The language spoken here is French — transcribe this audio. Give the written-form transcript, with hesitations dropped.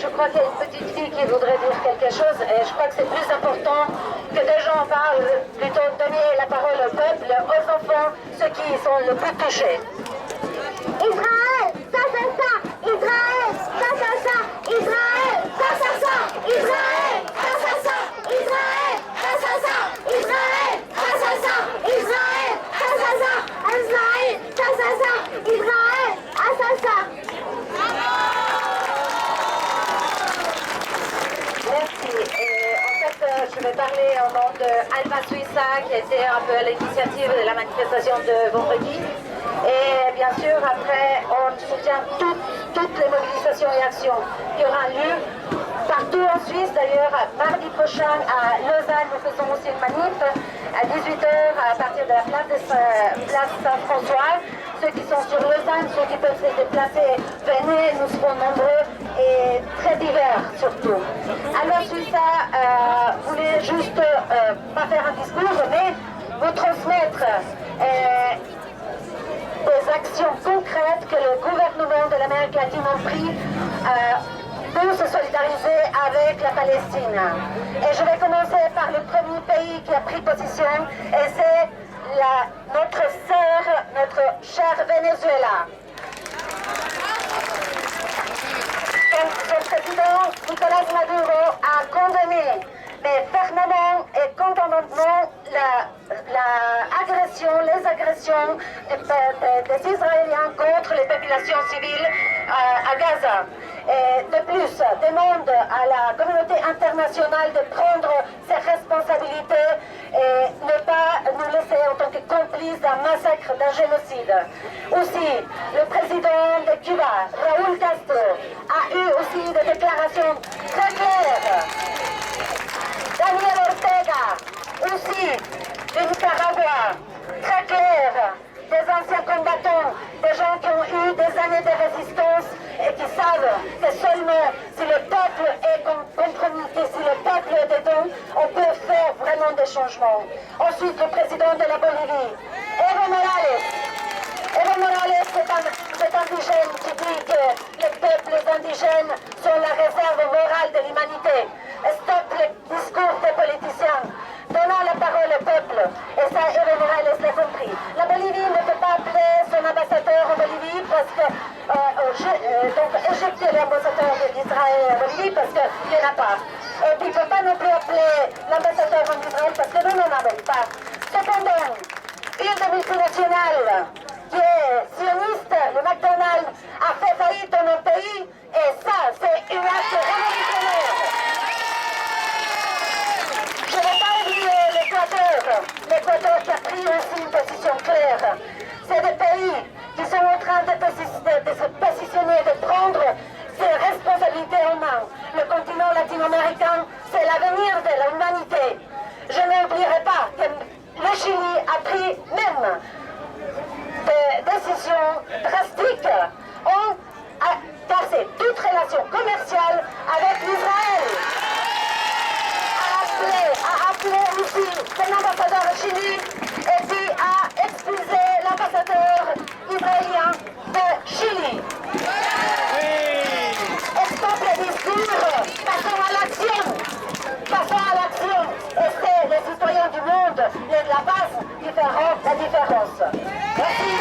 je crois qu'il y a une petite fille qui voudrait dire quelque chose et je crois que c'est plus important que des gens parlent, plutôt donner la parole au peuple, aux enfants, ceux qui sont le plus touchés. Israël, ça c'est ça, Israël, ça c'est ça, Israël, ça c'est ça, Israël, ça c'est ça, Israël, ça c'est ça, Israël, ça c'est ça, Israël, ça c'est ça, Israël, ça c'est ça, Israël, ça c'est ça. Merci. Et en fait, je vais parler au nom de Alma Suiza, qui était un peu à l'initiative de la manifestation de vendredi. Et bien sûr, après, on soutient toutes les mobilisations et actions qui auront lieu partout en Suisse. D'ailleurs, mardi prochain à Lausanne, nous faisons aussi une manif à 18h à partir de la place Saint-François. Ceux qui sont sur Lausanne, ceux qui peuvent se déplacer, venez, nous serons nombreux et très divers surtout. Alors Suiza voulait juste pas faire un discours, mais vous transmettre des actions concrètes que le gouvernement de l'Amérique latine a pris pour se solidariser avec la Palestine. Et je vais commencer par le premier pays qui a pris position, et c'est notre sœur, notre cher Venezuela. Son président Nicolás Maduro a condamné, mais fermement et contundamment les agressions des Israéliens contre les populations civiles à Gaza. Et de plus, demande à la communauté internationale de prendre ses responsabilités et ne pas nous laisser en tant que complices d'un massacre, d'un génocide. Aussi, le président de Cuba, Raúl Castro, a eu aussi des déclarations très claires. Daniel Ortega, aussi du Nicaragua, très clair, des anciens combattants, des gens qui ont eu des années de résistance et qui savent que seulement si le peuple est compromis et si le peuple est dedans, on peut faire vraiment des changements. Ensuite, le président de la Bolivie, Evo Morales. Evo Morales, cet indigène qui dit que les peuples indigènes sont la réserve morale de l'humanité. Stop les discours des politiciens. Donnons la parole au peuple. Et ça, Evo Morales l'a compris. La Bolivie ne peut pas appeler son ambassadeur en Bolivie parce que... donc éjecter l'ambassadeur d'Israël en Bolivie parce qu'il n'y en a pas. Et puis il ne peut pas non plus appeler l'ambassadeur en Israël parce que nous n'en avons pas. Cependant, une des multinationales qui est sioniste, le McDonald's, a fait faillite dans notre pays et ça, c'est une acte révolutionnaire. Je ne vais pas oublier l'Équateur qui a pris aussi une position claire. C'est des pays qui sont en train de se positionner, de prendre ses responsabilités en main. Le continent latino-américain, c'est l'avenir de l'humanité. Je n'oublierai pas que le Chili a pris même des décisions drastiques en casser toute relation commerciale avec l'Israël. A appelé aussi son ambassadeur au Chili et puis a expulsé l'ambassadeur israélien de Chili. Stop les discours, passons à l'action. Passons à l'action. Et c'est les citoyens du monde, la base qui feront la différence. Merci.